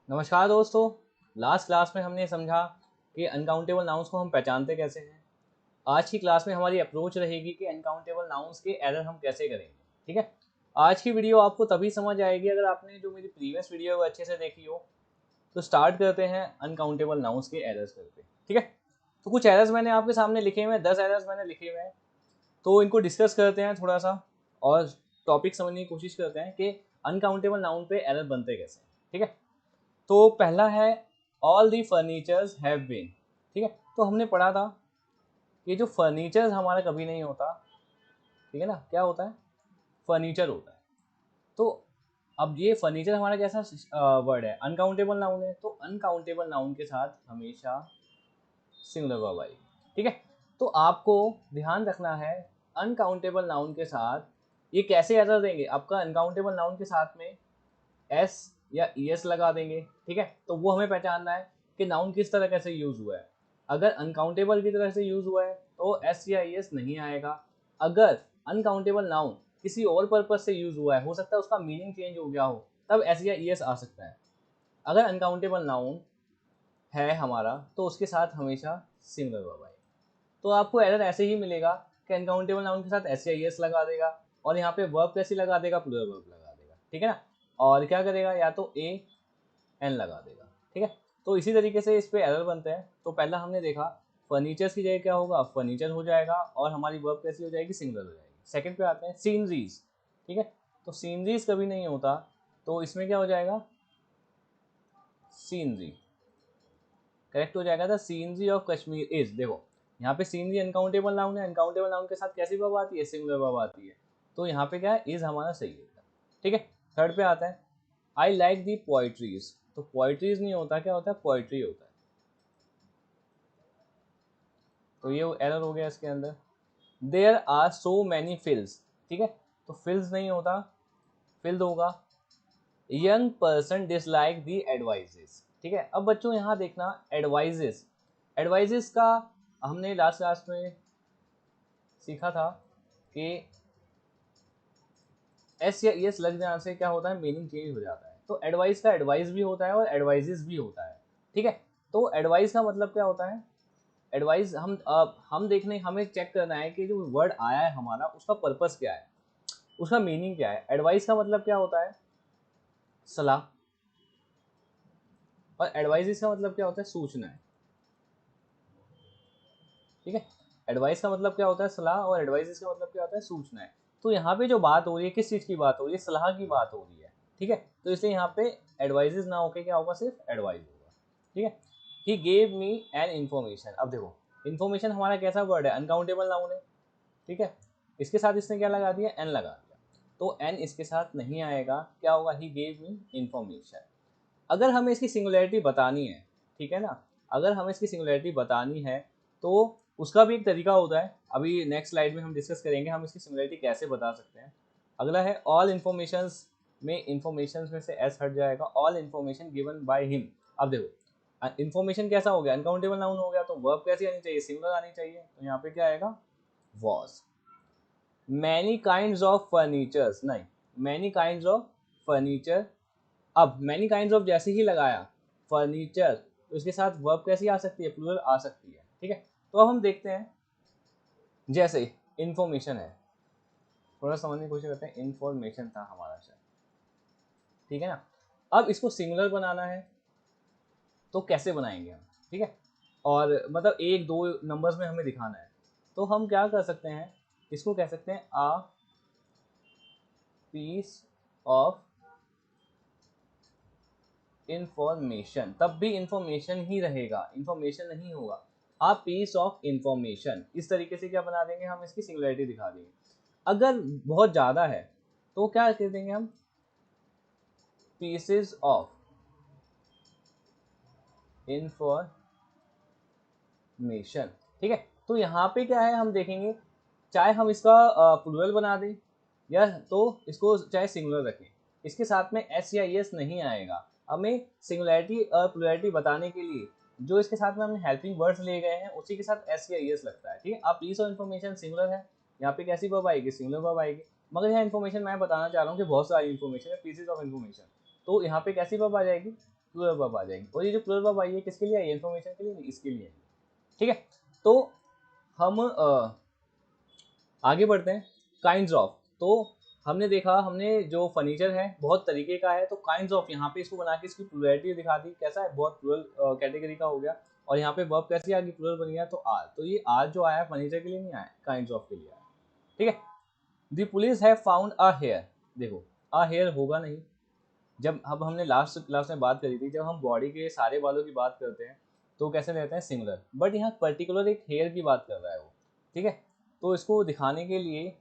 नमस्कार दोस्तों। Last class में हमने समझा कि अनकाउंटेबल नाउन्स को हम पहचानते कैसे हैं। आज की क्लास में हमारी अप्रोच रहेगी कि अनकाउंटेबल नाउन्स के एरर हम कैसे करेंगे। ठीक है, आज की वीडियो आपको तभी समझ आएगी अगर आपने जो मेरी प्रीवियस वीडियो है वो अच्छे से देखी हो। तो स्टार्ट करते हैं अनकाउंटेबल नाउन्स के एरर्स करके। ठीक है, तो कुछ एरर्स मैंने आपके सामने लिखे हुए हैं, 10 एरर्स मैंने लिखे हुए हैं। तो इनको डिस्कस करते हैं थोड़ा सा और टॉपिक समझने की कोशिश करते हैं कि अनकाउंटेबल नाउन पे एरर बनते कैसे। ठीक है, तो पहला है all the furnitures have been. ठीक है, तो हमने पढ़ा था कि जो फर्नीचर्स हमारा कभी नहीं होता, ठीक है ना, क्या होता है, फर्नीचर होता है। तो अब ये फर्नीचर हमारा कैसा वर्ड है, अनकाउंटेबल नाउन है, तो अनकाउंटेबल नाउन के साथ हमेशा सिंगुलर वर्ब आएगी। ठीक है, तो आपको ध्यान रखना है अनकाउंटेबल नाउन के साथ ये कैसे एरर देंगे। आपका अनकाउंटेबल नाउन के साथ में एस या ई एस लगा देंगे। ठीक है, तो वो हमें पहचानना है कि नाउन किस तरह कैसे यूज हुआ है। अगर अनकाउंटेबल की तरह से यूज हुआ है तो एस या ई एस नहीं आएगा। अगर अनकाउंटेबल नाउन किसी और पर्पज से यूज हुआ है, हो सकता है उसका मीनिंग चेंज हो गया हो, तब एस या ई एस आ सकता है। अगर अनकाउंटेबल नाउन है हमारा तो उसके साथ हमेशा सिंगुलर वर्ब आएगा। तो आपको एरर ऐसे ही मिलेगा कि अनकाउंटेबल नाउन के साथ एस या ई एस लगा देगा और यहाँ पे वर्ब कैसे लगा देगा, प्लूरल वर्ब लगा देगा। ठीक है ना, और क्या करेगा, या तो ए एन लगा देगा। ठीक है, तो इसी तरीके से इस पे एरर बनते हैं। तो पहला हमने देखा फर्नीचर्स की जगह क्या होगा, फर्नीचर हो जाएगा और हमारी वर्ब कैसी हो जाएगी, सिंगुलर हो जाएगी। सेकंड पे आते हैं सीनरीज। ठीक है, तो सीनरीज कभी नहीं होता, तो इसमें क्या हो जाएगा, सीनरी करेक्ट हो जाएगा। था सीनरी ऑफ कश्मीर इज, देखो यहाँ पे सीनरी अनकाउंटेबल नाउन है, अनकाउंटेबल नाउन के साथ कैसी वर्ब आती है, सिंगुलर वर्ब आती है। तो यहाँ पे क्या है, इज हमारा सही है। ठीक है, थर्ड पे आता है आई लाइक दी पोइट्रीज। तो पोइट्रीज नहीं होता, क्या होता है, पोइट्री होता है। तो ये एरर हो गया इसके अंदर। There are so many fills. ठीक है, तो फिल्स नहीं होता, फिल्ड होगा। Young person dislike the advices. ठीक है, अब बच्चों यहाँ देखना एडवाइजेस, एडवाइजेस का हमने लास्ट क्लास में सीखा था कि एस या एस लग जाने से क्या होता है, मीनिंग चेंज हो जाता है। तो एडवाइस का एडवाइस भी होता है और एडवाइजेस भी होता है। ठीक है, तो एडवाइस का मतलब क्या होता है, एडवाइस हम देखने, हमें चेक करना है कि जो वर्ड आया है हमारा उसका पर्पस क्या है, उसका मीनिंग क्या है। एडवाइस का मतलब क्या होता है, सलाह, और एडवाइस का मतलब क्या होता है, सूचना है। ठीक है, एडवाइस का मतलब क्या होता है, सलाह, और एडवाइस का मतलब क्या होता है, सूचना है। तो यहाँ पे जो बात हो रही है, किस चीज़ की बात हो रही है, सलाह की बात हो रही है। ठीक है, तो इसलिए यहाँ पे एडवाइजेस ना होके क्या होगा, सिर्फ एडवाइस होगा। ठीक है, he gave me an information. अब देखो इन्फॉर्मेशन हमारा कैसा वर्ड है, अनकाउंटेबल नाउन है। ठीक है, इसके साथ इसने क्या लगा दिया, एन लगा दिया, तो एन इसके साथ नहीं आएगा, क्या होगा, ही गेव मी इन्फॉर्मेशन। अगर हमें इसकी सिंगुलैरिटी बतानी है, ठीक है ना, अगर हमें इसकी सिंगुलैरिटी बतानी है तो उसका भी एक तरीका होता है। अभी नेक्स्ट स्लाइड में हम डिस्कस करेंगे हम इसकी सिंगुलैरिटी कैसे बता सकते हैं। अगला है ऑल इन्फॉर्मेशंस, में इन्फॉर्मेशन में से एस हट जाएगा, all information given by him. अब देखो इन्फॉर्मेशन कैसा हो गया, अनकाउंटेबल नाउन हो गया, तो वर्ब कैसी आनी चाहिए, सिंगुलर आनी चाहिए। तो यहाँ पे क्या आएगा, was. Many kinds of furnitures, नहीं, मैनी काइंड्स ऑफ फर्नीचर। अब मैनी काइंड्स ऑफ जैसे ही लगाया फर्नीचर, तो इसके साथ वर्ब कैसी आ सकती है, प्लूरल आ सकती है। ठीक है, तो अब हम देखते हैं, जैसे इंफॉर्मेशन है, थोड़ा समझने की कोशिश करते हैं, इंफॉर्मेशन था हमारा शायद। ठीक है ना, अब इसको सिंगुलर बनाना है तो कैसे बनाएंगे हम। ठीक है, और मतलब एक दो नंबर्स में हमें दिखाना है, तो हम क्या कर सकते हैं, इसको कह सकते हैं आ पीस ऑफ इंफॉर्मेशन। तब भी इंफॉर्मेशन ही रहेगा, इंफॉर्मेशन नहीं होगा, आ पीस ऑफ इंफॉर्मेशन। इस तरीके से क्या बना देंगे, हम इसकी सिंगुलैरिटी दिखा देंगे। अगर बहुत ज़्यादा है तो क्या कह देंगे हम, पीसेस ऑफ इंफॉर्मेशन। ठीक है, तो यहाँ पे क्या है, हम देखेंगे चाहे हम इसका प्लूरल बना दें या तो इसको चाहे सिंगुलर रखें, इसके साथ में एस या एस नहीं आएगा। हमें सिंगुलैरिटी और प्लूरलिटी बताने के लिए जो इसके साथ में हमने हेल्पिंग वर्ड्स ले गए हैं उसी के साथ एस या एस लगता है। ठीक है, अब पीस ऑफ इन्फॉर्मेशन सिंगुलर है, यहाँ पे कैसी वर्ब आएगी, सिंगुलर वर्ब आएगी। मगर यहाँ इन्फॉर्मेशन मैं बताना चाह रहा हूँ कि बहुत सारी इन्फॉर्मेशन है, पीसेज ऑफ इन्फॉर्मेशन, तो यहाँ पे कैसी वर्ब आ जाएगी, प्लूरल वर्ब आ जाएगी। और ये जो प्लूरल वर्ब आई है किसके लिए आई है? इन्फॉर्मेशन के लिए नहीं, इसके लिए। ठीक है, तो हम आगे बढ़ते हैं। काइंड्स ऑफ, तो हमने देखा, हमने जो फर्नीचर है बहुत तरीके का है, तो काइंड्स ऑफ यहाँ पे इसको बना के इसकी प्लूरलिटी दिखा दी, कैसा है, बहुत प्लूरल कैटेगरी का हो गया। और यहाँ पे वर्ब कैसी आ गई, प्लूरल बन गया, तो आर। तो ये आर जो आया फर्नीचर के लिए नहीं आया, काइंड्स ऑफ के लिए आया। ठीक है, the police have found a hair. देखो अ हेयर होगा नहीं, जब अब हमने लास्ट क्लास में बात करी थी, जब हम बॉडी के सारे बालों की बात करते हैं तो कैसे रहते हैं, सिंगुलर। बट यहाँ पर्टिकुलर एक हेयर की बात कर रहा है वो। ठीक है, तो इसको दिखाने के लिए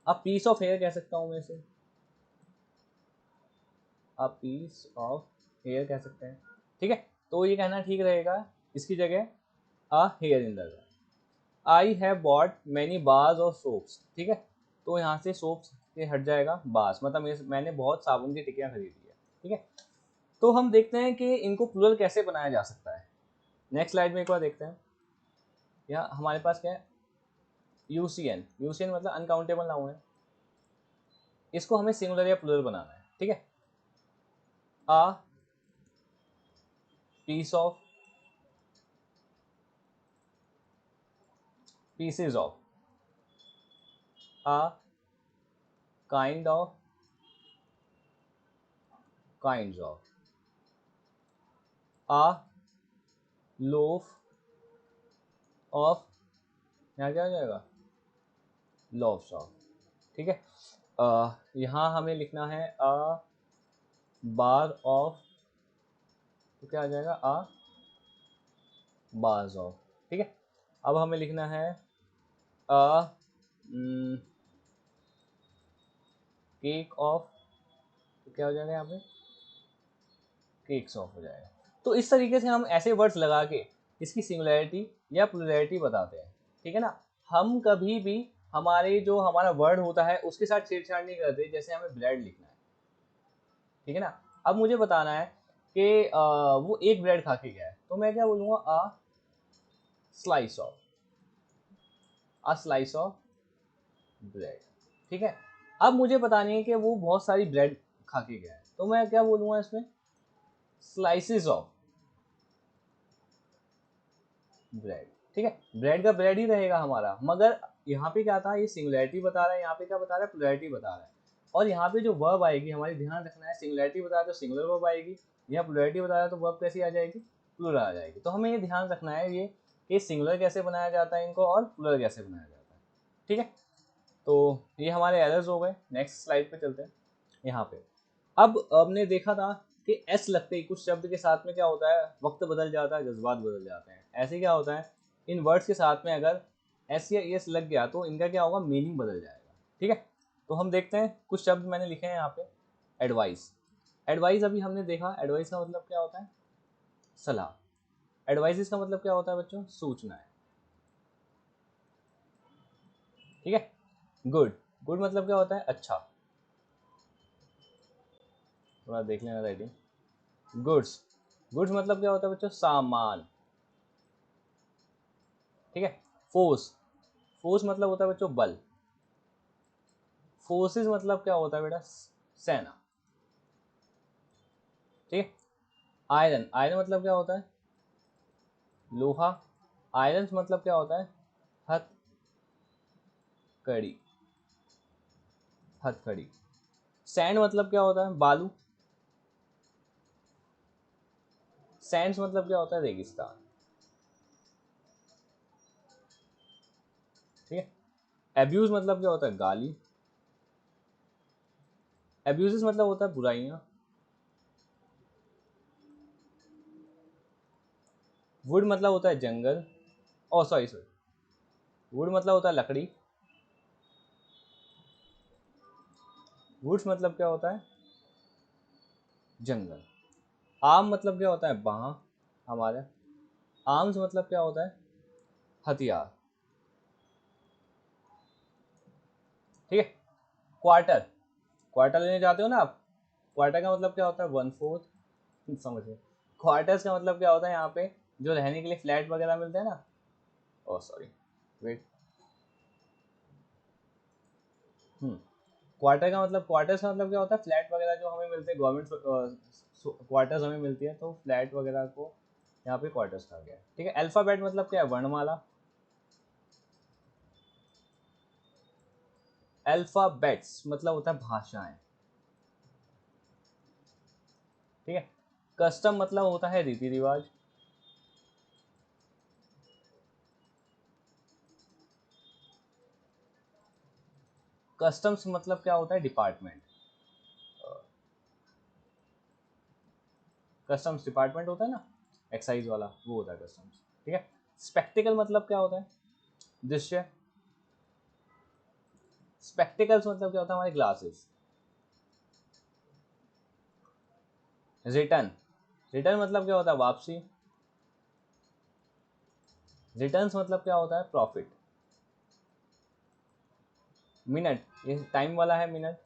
अब पीस ऑफ हेयर कह सकता हूँ मैं इसे, अब पीस ऑफ हेयर कह सकते हैं। ठीक है, तो ये कहना ठीक रहेगा, इसकी जगह a here in the. I have bought many bars और सोप्स। ठीक है, तो यहाँ से सोप्स से हट जाएगा बार्स, मतलब मैंने बहुत साबुन की टिक्कियाँ खरीदी है। ठीक है, तो हम देखते हैं कि इनको प्लूरल कैसे बनाया जा सकता है। नेक्स्ट स्लाइड में एक बार देखते हैं। यहाँ हमारे पास क्या है, यूसीएन। यूसीएन मतलब अनकाउंटेबल नाउन है, इसको हमें सिंगुलर या प्लूरल बनाना है। ठीक है, a piece of, pieces of, a kind of, kinds of, a loaf of, यहाँ क्या हो जाएगा, लोव्स ऑफ। ठीक है, यहाँ हमें लिखना है अ बार ऑफ, तो क्या आ जाएगा, अ बार्स ऑफ। ठीक है, अब हमें लिखना है अ केक ऑफ, तो क्या हो जाएगा यहाँ पे, केक्स ऑफ हो जाएगा। तो इस तरीके से हम ऐसे वर्ड्स लगा के इसकी सिंगुलैरिटी या प्लुरैलिटी बताते हैं। ठीक है ना, हम कभी भी हमारे जो हमारा वर्ड होता है उसके साथ छेड़छाड़ नहीं करते। जैसे हमें ब्रेड लिखना है, ठीक है ना, अब मुझे बताना है कि वो एक ब्रेड खा के गया है, तो मैं क्या बोलूँगा, slice of, a slice of bread. ठीक है, अब मुझे बतानी है कि वो बहुत सारी ब्रेड खा के गया है, तो मैं क्या बोलूँगा इसमें, स्लाइसेस ऑफ ब्रेड। ठीक है, ब्रेड का ब्रेड ही रहेगा हमारा, मगर यहाँ पे क्या था, ये सिंगुलैरिटी बता रहा है, यहाँ पे क्या बता रहा है, प्लुरैलिटी बता रहा है। और यहाँ पे जो वर्ब आएगी, हमारी ध्यान रखना है, सिंगुलैरिटी बता रहा है तो सिंगुलर वर्ब आएगी, यहाँ प्लुरैलिटी बता रहा है तो वर्ब कैसी आ जाएगी, प्लूरल आ जाएगी। तो हमें ये ध्यान रखना है ये कि सिंगुलर कैसे बनाया जाता है इनको और प्लूरल कैसे बनाया जाता है। ठीक है, तो ये हमारे एरर्स हो गए। नेक्स्ट स्लाइड पे चलते हैं। यहाँ पे अब हमने देखा था कि एस लगते ही कुछ शब्द के साथ में क्या होता है, वक्त बदल जाता है, जज्बात बदल जाते हैं। ऐसे क्या होता है, इन वर्ड्स के साथ में अगर एस या एस लग गया तो इनका क्या होगा, मीनिंग बदल जाएगा। ठीक है, तो हम देखते हैं, कुछ शब्द मैंने लिखे हैं यहाँ पे। एडवाइस, एडवाइस अभी हमने देखा, एडवाइस का मतलब क्या होता है, सलाह। एडवाइस का मतलब क्या होता है बच्चों, सूचना है। ठीक है, गुड, गुड मतलब क्या होता है, अच्छा। थोड़ा देख लेना राइटिंग। गुड्स, गुड्स मतलब क्या होता है बच्चों, सामान। ठीक है, फोर्स, फोर्स मतलब होता है बच्चों बल। फोर्सेस मतलब क्या होता है बेटा, सेना। ठीक है, आयरन, आयरन मतलब क्या होता है, लोहा। आयरन मतलब क्या होता है, हथकड़ी, हथकड़ी। सैंड मतलब क्या होता है, बालू। सैंड्स मतलब क्या होता है, रेगिस्तान। ठीक है, एब्यूज मतलब क्या होता है, गाली। एब्यूजेस मतलब होता है बुराइयां। वुड मतलब होता है जंगल, ओ सॉरी सॉरी, वुड मतलब होता है लकड़ी। वुड्स मतलब क्या होता है, जंगल। आर्म मतलब क्या होता है, बाह हमारे। आर्म्स मतलब क्या होता है, हथियार। ठीक है, क्वार्टर, क्वार्टर लेने जाते हो ना आप, क्वार्टर का मतलब क्या होता है, वन फोर्थ। समझिए, क्वार्टर्स का मतलब क्या होता है, यहाँ पे जो रहने के लिए फ्लैट वगैरह मिलते हैं ना, ओ सॉरी वेट, क्वार्टर का मतलब, क्वार्टर्स का मतलब क्या होता है, फ्लैट वगैरह जो हमें मिलते हैं गवर्नमेंट क्वार्टर्स हमें मिलती है, तो फ्लैट वगैरह को यहाँ पे क्वार्टर्स कहा गया है। ठीक है, अल्फ़ाबेट मतलब क्या है, वर्णमाला। अल्फ़ाबेट्स मतलब होता है भाषाएं। ठीक है, कस्टम मतलब होता है रीति रिवाज। कस्टम्स मतलब क्या होता है, डिपार्टमेंट। कस्टम्स डिपार्टमेंट होता है ना, एक्साइज वाला, वो होता है कस्टम्स। ठीक है, स्पेक्टिकल मतलब क्या होता है, दृश्य। स्पेक्टिकल्स मतलब क्या होता है, हमारे ग्लासेस। रिटर्न, रिटर्न मतलब क्या होता है, वापसी। रिटर्न्स मतलब क्या होता है, प्रॉफिट। मिनट, ये टाइम वाला है मिनट।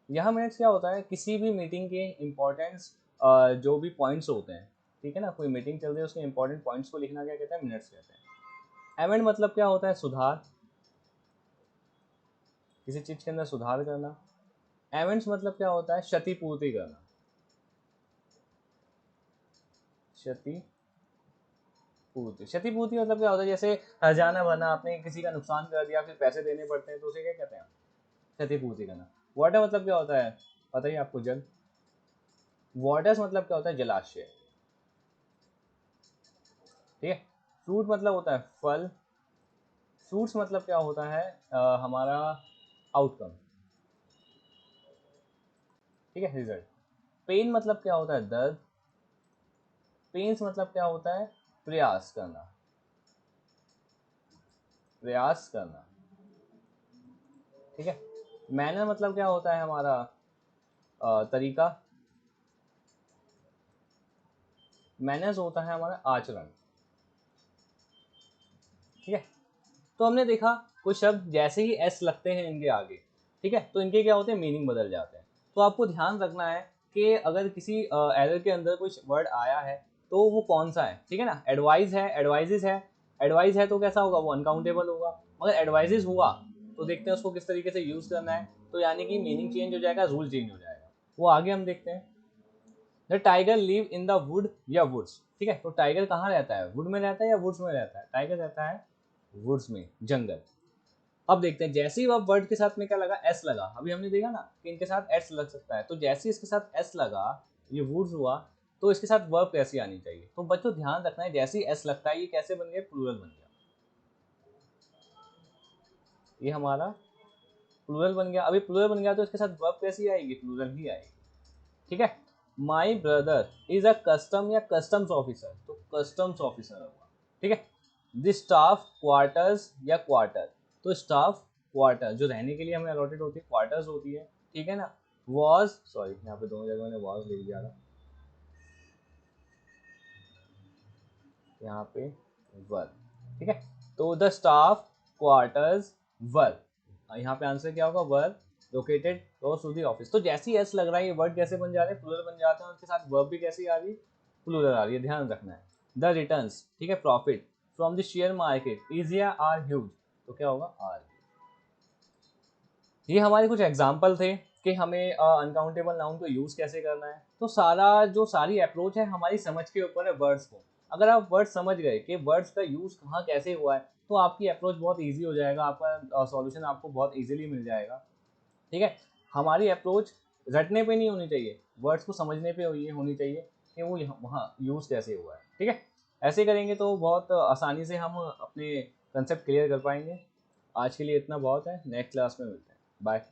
यह मिनट्स क्या होता है, किसी भी मीटिंग के इम्पोर्टेंस, जो भी पॉइंट्स होते हैं, ठीक है ना, कोई मीटिंग चल रही है उसके इंपॉर्टेंट पॉइंट्स को लिखना क्या कहते हैं, मिनट्स कहते हैं। एमेंड मतलब क्या होता है, सुधार, किसी चीज के अंदर सुधार करना। एमेंड्स मतलब क्या होता है, क्षतिपूर्ति करना। क्षतिपूर्ति, क्षतिपूर्ति मतलब क्या होता है, जैसे हर्जाना भरना, आपने किसी का नुकसान कर दिया फिर पैसे देने पड़ते हैं, तो उसे क्या कहते हैं, क्षतिपूर्ति करना। वाटर मतलब क्या होता है, पता ही आपको, जल। वाटर्स मतलब क्या होता है, जलाशय। ठीक है, फ्रूट मतलब होता है फल। फ्रूट्स मतलब क्या होता है, हमारा आउटकम। ठीक है, रिजल्ट। पेन मतलब क्या होता है, दर्द। पेन्स मतलब क्या होता है, प्रयास करना, प्रयास करना। ठीक है, मैनर मतलब क्या होता है, हमारा तरीका। मैनर्स होता है हमारा आचरण। ठीक है, तो हमने देखा कुछ शब्द जैसे ही एस लगते हैं इनके आगे, ठीक है, तो इनके क्या होते हैं, मीनिंग बदल जाते हैं। तो आपको ध्यान रखना है कि अगर किसी एरर के अंदर कुछ वर्ड आया है तो वो कौन सा है। ठीक है ना, एडवाइस है, एडवाइजेस है। एडवाइस है तो कैसा होगा, वो अनकाउंटेबल होगा। मगर एडवाइजेस हुआ तो देखते हैं उसको किस तरीके से यूज करना है, तो यानी कि मीनिंग चेंज हो जाएगा, रूल चेंज हो जाएगा। वो आगे हम देखते हैं। The tiger live in the wood या वुड्स। ठीक है, तो टाइगर कहाँ रहता है, वुड में रहता है या वुड्स में रहता है, टाइगर रहता है वुड्स में, जंगल। अब देखते हैं, जैसे ही अब वर्ड के साथ में क्या लगा, एस लगा। अभी हमने देखा ना कि इनके साथ एस लग सकता है, तो जैसे ही इसके साथ एस लगा, ये वुड्स हुआ, तो इसके साथ वर्ब कैसी आनी चाहिए। तो बच्चों ध्यान रखना है, जैसे ही एस लगता है ये कैसे बन गया, प्लूरल बन गया। ये हमारा प्लूरल बन गया। अभी प्लूरल बन गया तो इसके साथ वर्ब कैसी आएगी, प्लूरल ही आएगी। ठीक है, my brother is a custom या कस्टम्स ऑफिसर, तो कस्टम्स ऑफिसर होगा। ठीक है, द स्टाफ क्वार्टर्स या क्वार्टर, तो स्टाफ क्वार्टर जो रहने के लिए हमें अलॉटेड होती है, क्वार्टर्स होती है। ठीक है ना, वॉज, सॉरी यहाँ पे दोनों जगह मैंने वॉज लिख दिया था, यहाँ पे वर। ठीक है, तो द स्टाफ क्वार्टर्स वर, यहाँ पे आंसर क्या होगा, were located close to the office. तो जैसे ही एस लग रहा है ये वर्ड कैसे बन जा रहे हैं, प्लूरल बन जाते हैं, उसके साथ वर्ब भी कैसी आ रही है, प्लूरल आ रही है, ध्यान रखना है। द रिटर्न्स, ठीक है, profit from the share market is या आर ह्यूज, तो क्या होगा, आर। ये हमारे कुछ एग्जाम्पल थे कि हमें अनकाउंटेबल नाउन को यूज़ कैसे करना है। तो सारी अप्रोच है हमारी समझ के ऊपर है वर्ड्स को। अगर आप वर्ड समझ गए कि वर्ड्स का यूज़ कहाँ कैसे हुआ है, तो आपकी अप्रोच बहुत इजी हो जाएगा, आपका सॉल्यूशन आपको बहुत इजीली मिल जाएगा। ठीक है, हमारी अप्रोच रटने पे नहीं होनी चाहिए, वर्ड्स को समझने पे ये होनी चाहिए कि वो वहाँ यूज़ कैसे हुआ है। ठीक है, ऐसे करेंगे तो बहुत आसानी से हम अपने कंसेप्ट क्लियर कर पाएंगे। आज के लिए इतना बहुत है, नेक्स्ट क्लास में मिलते हैं, बाय।